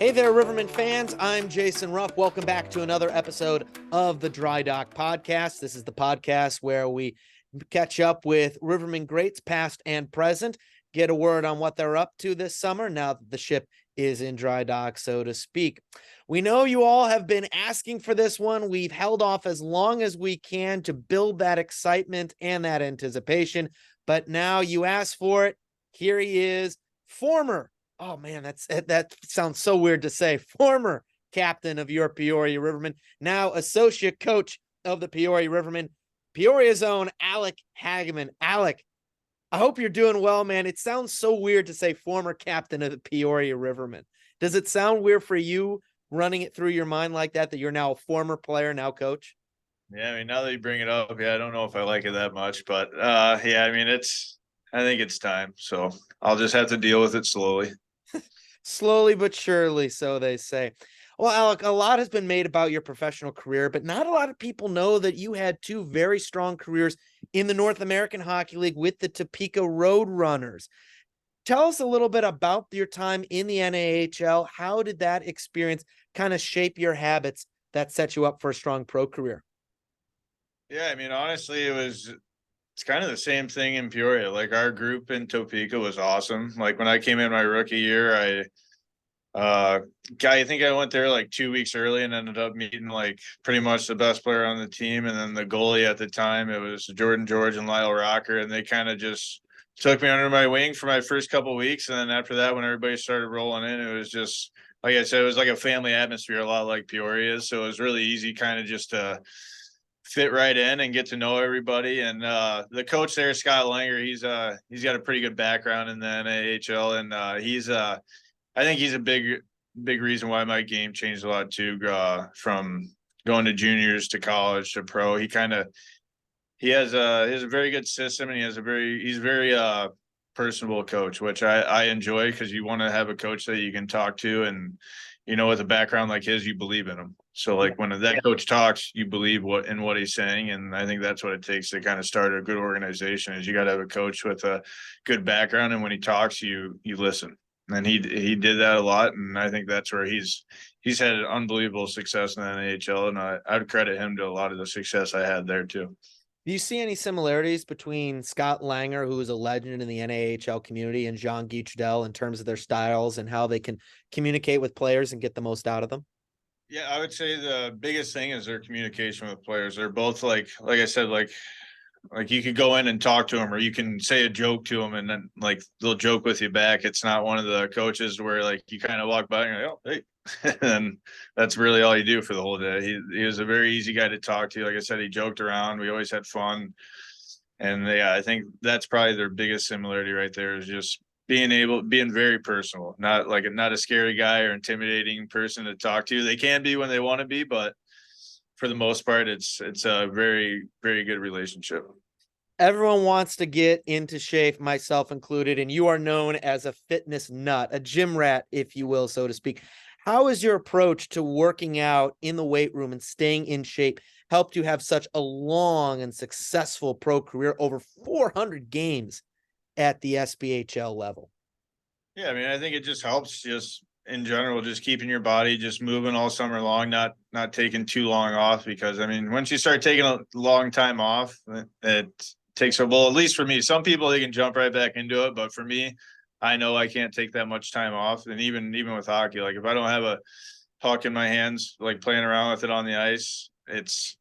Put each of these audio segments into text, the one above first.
Hey there, Rivermen fans. I'm Jason Ruff. Welcome back to another episode of the Dry Dock Podcast. This is the podcast where we catch up with Rivermen greats, past and present, get a word on what they're up to this summer now that the ship is in dry dock, so to speak. We know you all have been asking for this one. We've held off as long as we can to build that excitement and that anticipation, but now you asked for it. Here he is, former oh man, that sounds so weird to say. Former captain of your Peoria Rivermen, now associate coach of the Peoria Rivermen, Peoria's own Alec Hagaman. Alec, I hope you're doing well, man. It sounds so weird to say former captain of the Peoria Rivermen. Does it sound weird for you running it through your mind like that you're now a former player, now coach? Yeah, I mean, now that you bring it up, I don't know if I like it that much, but I think it's time. So I'll just have to deal with it slowly. Slowly but surely, so they say. Well, Alec, a lot has been made about your professional career, but not a lot of people know that you had two very strong careers in the North American Hockey League with the Topeka Roadrunners. Tell us a little bit about your time in the NAHL. How did that experience kind of shape your habits that set you up for a strong pro career? Yeah, I mean, honestly, it's kind of the same thing in Peoria. Like our group in Topeka was awesome. Like when I came in my rookie year, I think I went there like 2 weeks early and ended up meeting like pretty much the best player on the team. And then the goalie at the time, it was Jordan George and Lyle Rocker. And they kind of just took me under my wing for my first couple of weeks. And then after that, when everybody started rolling in, it was just, like I said, it was like a family atmosphere, a lot like Peoria is. So it was really easy kind of just to fit right in and get to know everybody. And the coach there, Scott Langer, he's got a pretty good background in the NAHL. And I think he's a big reason why my game changed a lot too, from going to juniors to college to pro. He has a very good system, and he's very personable coach, which I enjoy, because you want to have a coach that you can talk to, and with a background like his, you believe in him. So like when that coach talks, you believe what he's saying, and I think that's what it takes to kind of start a good organization. Is you got to have a coach with a good background, and when he talks, you listen. And he did that a lot, and I think that's where he's had an unbelievable success in the NHL, and I'd credit him to a lot of the success I had there too. Do you see any similarities between Scott Langer, who is a legend in the NAHL community, and Jean-Guy Trudel in terms of their styles and how they can communicate with players and get the most out of them? Yeah, I would say the biggest thing is their communication with players. They're both like I said, like you could go in and talk to them, or you can say a joke to them, and then like they'll joke with you back. It's not one of the coaches where like you kind of walk by and you're like, oh, hey, and that's really all you do for the whole day. He was a very easy guy to talk to. Like I said, he joked around. We always had fun, and yeah, I think that's probably their biggest similarity right there, is just being very personal, not a scary guy or intimidating person to talk to. They can be when they want to be, but for the most part, it's a very, very good relationship. Everyone wants to get into shape, myself included, and you are known as a fitness nut, a gym rat, if you will, so to speak. How is your approach to working out in the weight room and staying in shape helped you have such a long and successful pro career, over 400 games at the SPHL level? Yeah, I mean, I think it just helps, just in general, just keeping your body just moving all summer long, not taking too long off, because I mean, once you start taking a long time off, it takes well, at least for me. Some people, they can jump right back into it, but for me, I know I can't take that much time off. And even with hockey, like if I don't have a puck in my hands, like playing around with it on the ice, it's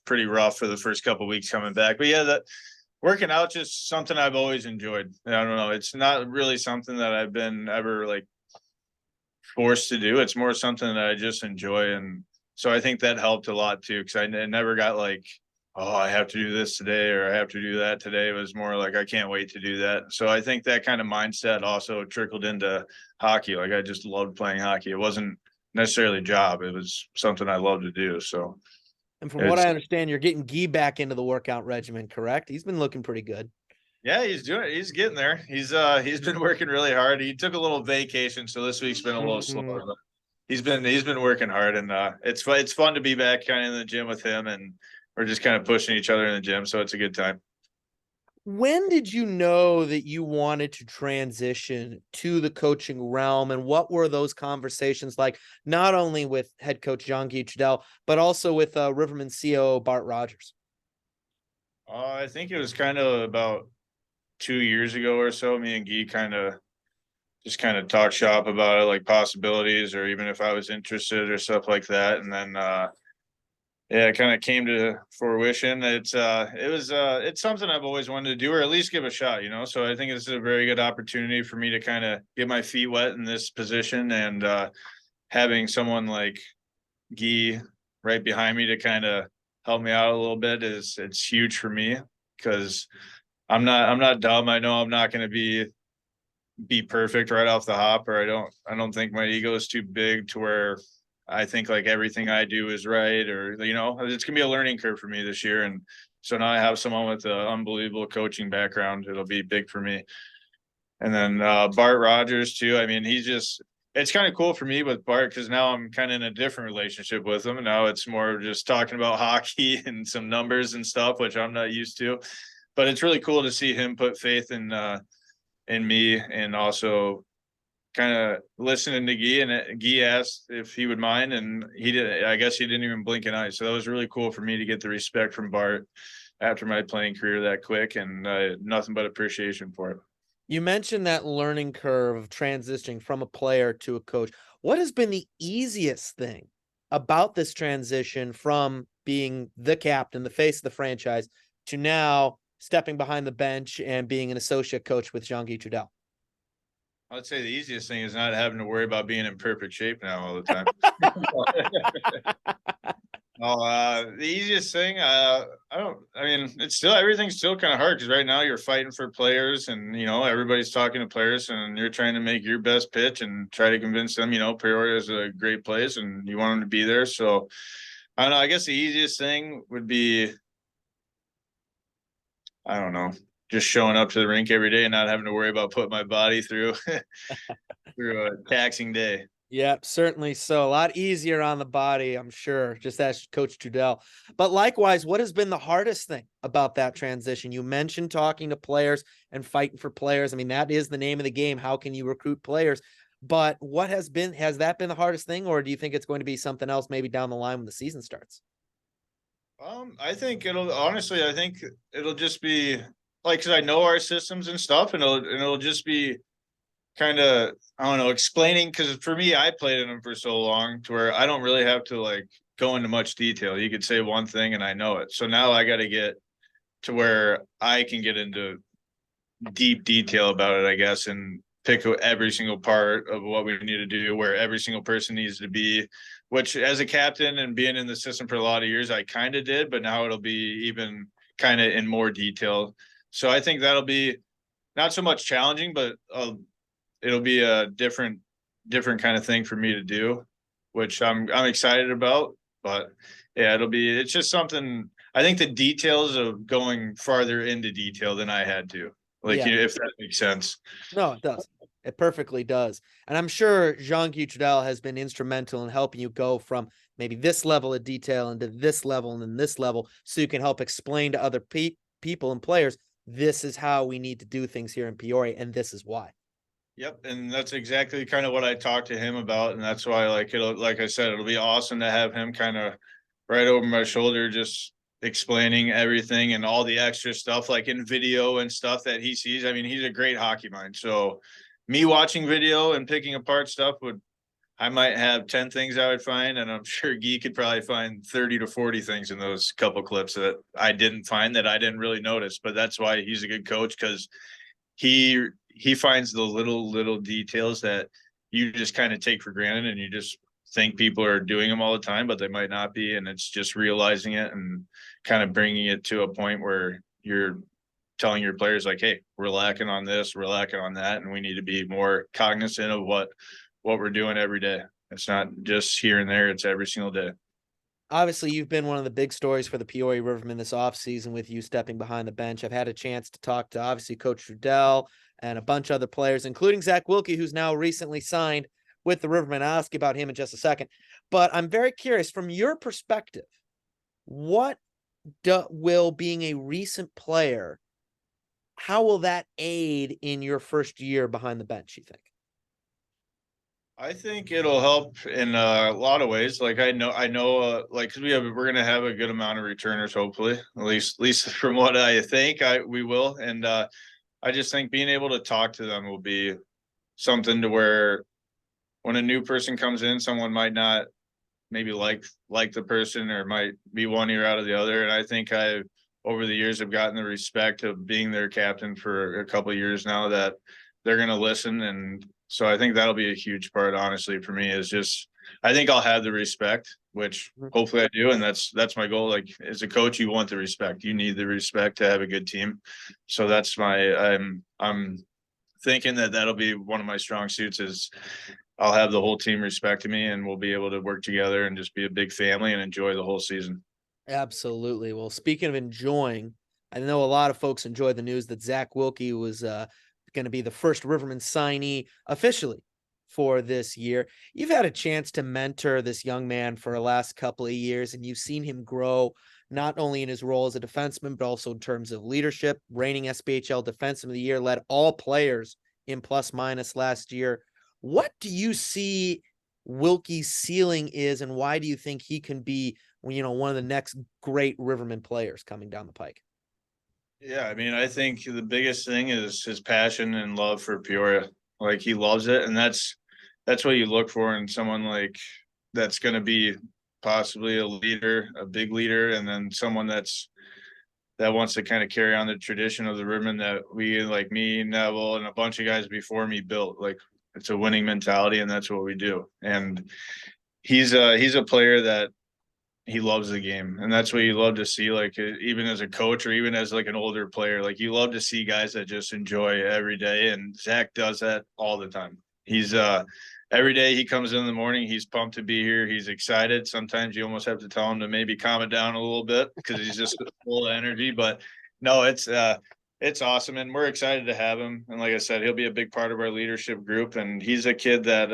pretty rough for the first couple of weeks coming back. But yeah, that working out, just something I've always enjoyed. I don't know, it's not really something that I've been ever like forced to do. It's more something that I just enjoy. And so I think that helped a lot too, because I never got like, oh, I have to do this today or I have to do that today. It was more like, I can't wait to do that. So I think that kind of mindset also trickled into hockey. Like I just loved playing hockey. It wasn't necessarily a job. It was something I loved to do. So, and from what I understand, you're getting Guy back into the workout regimen, correct? He's been looking pretty good. Yeah, he's doing it. He's getting there. He's been working really hard. He took a little vacation, so this week's been a little slower, but he's been working hard, and it's fun to be back kind of in the gym with him, and we're just kind of pushing each other in the gym, so it's a good time. When did you know that you wanted to transition to the coaching realm, and what were those conversations like, not only with head coach Jean-Guy Trudel, but also with Rivermen COO Bart Rogers? I think it was kind of about 2 years ago or so. Me and Guy kind of talk shop about it, like possibilities, or even if I was interested or stuff like that. And then, yeah, it kind of came to fruition. It's something I've always wanted to do, or at least give a shot, you know? So I think this is a very good opportunity for me to kind of get my feet wet in this position. And, having someone like Guy right behind me to kind of help me out a little bit it's huge for me, because I'm not dumb. I know I'm not going to be perfect right off the hop, or I don't think my ego is too big to where I think like everything I do is right, or it's gonna be a learning curve for me this year. And so now I have someone with an unbelievable coaching background. It'll be big for me. And then Bart Rogers too. I mean, it's kind of cool for me with Bart, because now I'm kind of in a different relationship with him. Now it's more just talking about hockey and some numbers and stuff, which I'm not used to. But it's really cool to see him put faith in me, and also kind of listening to Guy. And Guy asked if he would mind, and he did. I guess he didn't even blink an eye. So that was really cool for me to get the respect from Bart after my playing career that quick, and nothing but appreciation for it. You mentioned that learning curve of transitioning from a player to a coach. What has been the easiest thing about this transition from being the captain, the face of the franchise, to now stepping behind the bench and being an associate coach with Jean-Guy Trudel? I'd say the easiest thing is not having to worry about being in perfect shape now all the time. The easiest thing, I mean, it's still, everything's still kind of hard, because right now you're fighting for players, and, everybody's talking to players, and you're trying to make your best pitch and try to convince them, Peoria is a great place and you want them to be there. So I don't know. I guess the easiest thing would be, I don't know, just showing up to the rink every day and not having to worry about putting my body through through a taxing day. Yep, certainly so. A lot easier on the body, I'm sure. Just ask Coach Trudel. But likewise, what has been the hardest thing about that transition? You mentioned talking to players and fighting for players. I mean, that is the name of the game. How can you recruit players? But has that been the hardest thing, or do you think it's going to be something else maybe down the line when the season starts? I think I think it'll just be like, because I know our systems and stuff, and it'll just be kind of, I don't know, explaining, because for me, I played in them for so long to where I don't really have to like go into much detail. You could say one thing and I know it. So now I got to get to where I can get into deep detail about it, I guess, and pick every single part of what we need to do, where every single person needs to be, which as a captain and being in the system for a lot of years, I kind of did, but now it'll be even kind of in more detail. So I think that'll be not so much challenging, but it'll be a different kind of thing for me to do, which I'm excited about. But yeah, it's just something. I think the details of going farther into detail than I had to, like, Yeah. if that makes sense. No, it does. It perfectly does. And I'm sure Jean-Guy Trudel has been instrumental in helping you go from maybe this level of detail into this level and then this level, so you can help explain to other people and players, this is how we need to do things here in Peoria, and this is why. Yep, and that's exactly kind of what I talked to him about, and that's why, like I said, it'll be awesome to have him kind of right over my shoulder, just explaining everything and all the extra stuff, like in video and stuff that he sees. I mean, he's a great hockey mind, so me watching video and picking apart stuff I might have 10 things I would find, and I'm sure Guy could probably find 30 to 40 things in those couple clips that I didn't find, that I didn't really notice. But that's why he's a good coach, because he finds the little details that you just kind of take for granted, and you just think people are doing them all the time, but they might not be. And it's just realizing it and kind of bringing it to a point where you're telling your players like, hey, we're lacking on this, we're lacking on that, and we need to be more cognizant of what we're doing every day. It's not just here and there, it's every single day. Obviously, you've been one of the big stories for the Peoria Rivermen this offseason with you stepping behind the bench. I've had a chance to talk to, obviously, Coach Trudel and a bunch of other players, including Zach Wilkie, who's now recently signed with the Rivermen. I'll ask you about him in just a second. But I'm very curious, from your perspective, what will being a recent player how will that aid in your first year behind the bench, you think? I think it'll help in a lot of ways. Like like because we're gonna have a good amount of returners, hopefully, at least from what I think we will. And I just think being able to talk to them will be something to where when a new person comes in, someone might not maybe like the person or might be one ear out of the other. And I think I over the years have gotten the respect of being their captain for a couple of years now that they're gonna listen. And so I think that'll be a huge part, honestly, for me is just I think I'll have the respect, which hopefully I do. And that's my goal. Like as a coach, you want the respect. You need the respect to have a good team. So that's I'm thinking that that'll be one of my strong suits is I'll have the whole team respecting me and we'll be able to work together and just be a big family and enjoy the whole season. Absolutely. Well, speaking of enjoying, I know a lot of folks enjoy the news that Zach Wilkie was going to be the first Riverman signee officially for this year. You've had a chance to mentor this young man for the last couple of years, and you've seen him grow not only in his role as a defenseman, but also in terms of leadership. Reigning SPHL Defenseman of the Year, led all players in plus minus last year. What do you see Wilkie's ceiling is, and why do you think he can be, one of the next great Riverman players coming down the pike? Yeah, I mean, I think the biggest thing is his passion and love for Peoria. Like he loves it, and that's what you look for in someone like that's going to be possibly a leader, a big leader, and then someone that wants to kind of carry on the tradition of the Rivermen that we like me, Neville, and a bunch of guys before me built. Like it's a winning mentality, and that's what we do. And he's a player that he loves the game, and that's what you love to see. Like even as a coach or even as like an older player, like you love to see guys that just enjoy every day. And Zach does that all the time. He's every day he comes in the morning, he's pumped to be here. He's excited. Sometimes you almost have to tell him to maybe calm it down a little bit because he's just full of energy. But no, it's awesome, and we're excited to have him. And like I said, he'll be a big part of our leadership group. And he's a kid that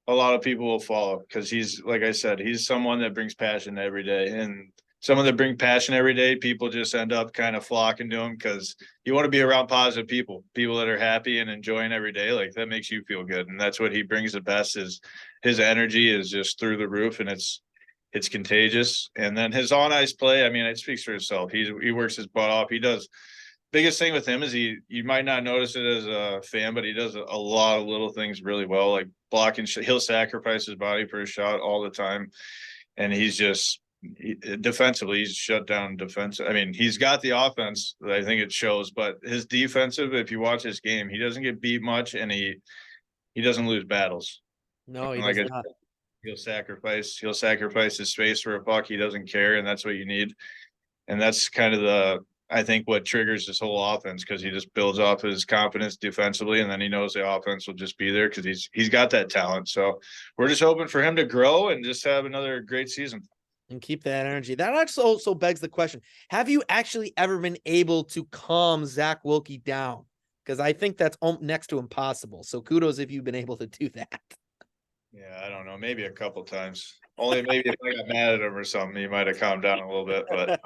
a lot of people will follow because he's, like I said, he's someone that brings passion every day. And someone that brings passion every day, people just end up kind of flocking to him because you want to be around positive people, people that are happy and enjoying every day. Like that makes you feel good. And that's what he brings the best is his energy is just through the roof, and it's contagious. And then his on ice play, I mean, it speaks for itself. He works his butt off. He does. Biggest thing with him is you might not notice it as a fan, but he does a lot of little things really well, like blocking. He'll sacrifice his body for a shot all the time, and he's just defensively he's shut down defensive. I mean, he's got the offense that I think it shows, but his defensive, if you watch his game, he doesn't get beat much, and he doesn't lose battles. No, he And like does not. he'll sacrifice his space for a puck. He doesn't care, and that's what you need. And that's kind of I think what triggers this whole offense because he just builds off his confidence defensively, and then he knows the offense will just be there because he's got that talent. So we're just hoping for him to grow and just have another great season And keep that energy. That actually also begs the question: have you actually ever been able to calm Zach Wilkie down? Because I think that's next to impossible. So kudos if you've been able to do that. Yeah, I don't know, maybe a couple times. Only maybe if I got mad at him or something, he might have calmed down a little bit, but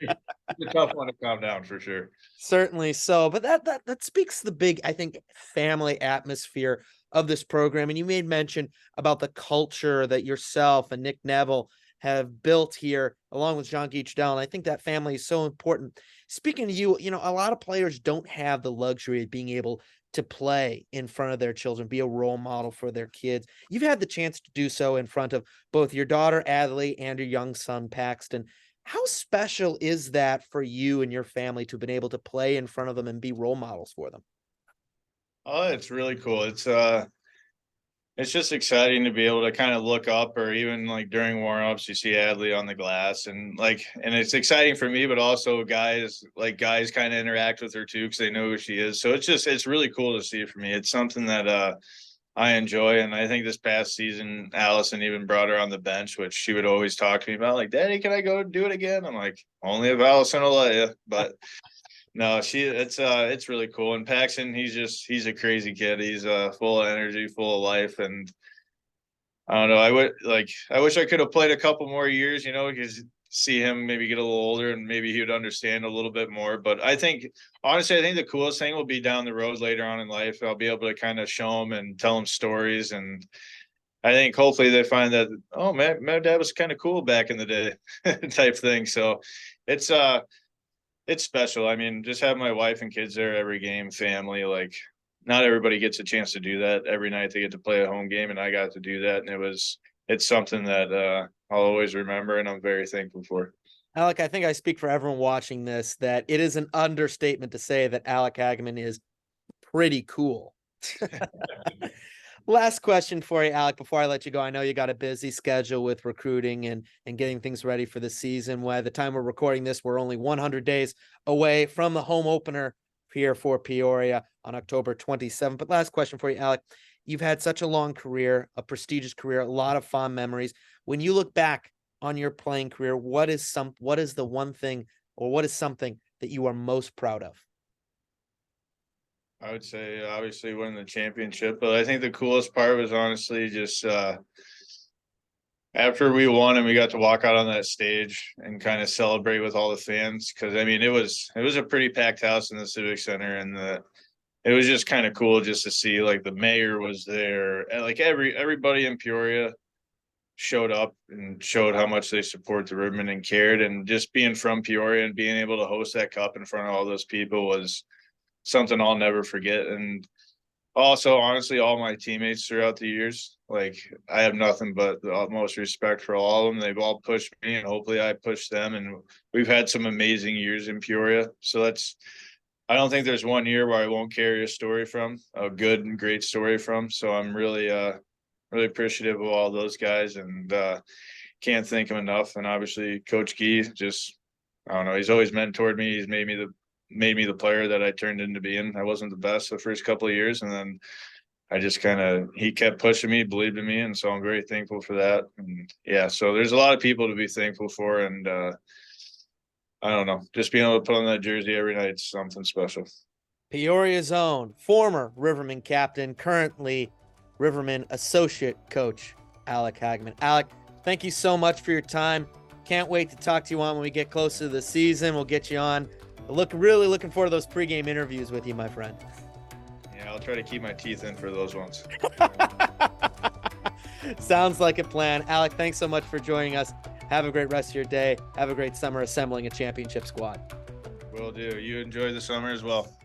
it's a tough one to calm down for sure. Certainly so. But that speaks the big, I think, family atmosphere of this program. And you made mention about the culture that yourself and Nick Neville have built here, along with Jean Guichdel. And I think that family is so important. Speaking to you, a lot of players don't have the luxury of being able to play in front of their children, be a role model for their kids. You've had the chance to do so in front of both your daughter, Adley, and your young son, Paxton. How special is that for you and your family to have been able to play in front of them and be role models for them? Oh, it's really cool. It's just exciting to be able to kind of look up, or even like during warm-ups, you see Adley on the glass, and it's exciting for me, but also guys kind of interact with her too because they know who she is. So it's really cool to see it for me. It's something that I enjoy. And I think this past season, Allison even brought her on the bench, which she would always talk to me about, like, Daddy, can I go do it again? I'm like, only if Allison will let you. But no, it's really cool. And Paxton, he's a crazy kid. He's full of energy, full of life. And I don't know, I wish I could have played a couple more years, because see him maybe get a little older and maybe he would understand a little bit more. But I think, honestly, I think the coolest thing will be down the road later on in life. I'll be able to kind of show them and tell them stories. And I think hopefully they find that, oh man, my dad was kind of cool back in the day type thing. So it's special. I mean, just having my wife and kids there every game, family, like not everybody gets a chance to do that every night. They get to play a home game, and I got to do that. And it's something that I'll always remember, and I'm very thankful for. Alec, I think I speak for everyone watching this that it is an understatement to say that Alec Hagaman is pretty cool. Last question for you, Alec, before I let you go. I know you got a busy schedule with recruiting and getting things ready for the season. By the time we're recording this, we're only 100 days away from the home opener here for Peoria on October 27th. But last question for you, Alec. You've had such a long career, a prestigious career, a lot of fond memories. When you look back on your playing career, what is the one thing, or what is something that you are most proud of? I would say obviously winning the championship, but I think the coolest part was honestly just after we won and we got to walk out on that stage and kind of celebrate with all the fans. Cause I mean, it was a pretty packed house in the Civic Center, and it was just kind of cool just to see, like, the mayor was there, and like everybody in Peoria showed up and showed how much they support the Rivermen and cared. And just being from Peoria and being able to host that cup in front of all those people was something I'll never forget. And also, honestly, all my teammates throughout the years, like, I have nothing but the utmost respect for all of them. They've all pushed me, and hopefully I pushed them. And we've had some amazing years in Peoria. So I don't think there's one year where I won't carry a good and great story from. So I'm really appreciative of all those guys, and can't thank him enough. And obviously Coach Gee, just, I don't know, he's always mentored me. He's made me the player that I turned into being. I wasn't the best the first couple of years, and then he kept pushing me, believed in me, and so I'm very thankful for that. And yeah, so there's a lot of people to be thankful for, and I don't know, just being able to put on that jersey every night is something special. Peoria's own former Rivermen captain, currently Rivermen associate coach, Alec Hagaman. Alec, thank you so much for your time. Can't wait to talk to you on when we get closer to the season. We'll get you on. Really looking forward to those pregame interviews with you, my friend. Yeah, I'll try to keep my teeth in for those ones. Sounds like a plan. Alec, thanks so much for joining us. Have a great rest of your day. Have a great summer assembling a championship squad. Will do. You enjoy the summer as well.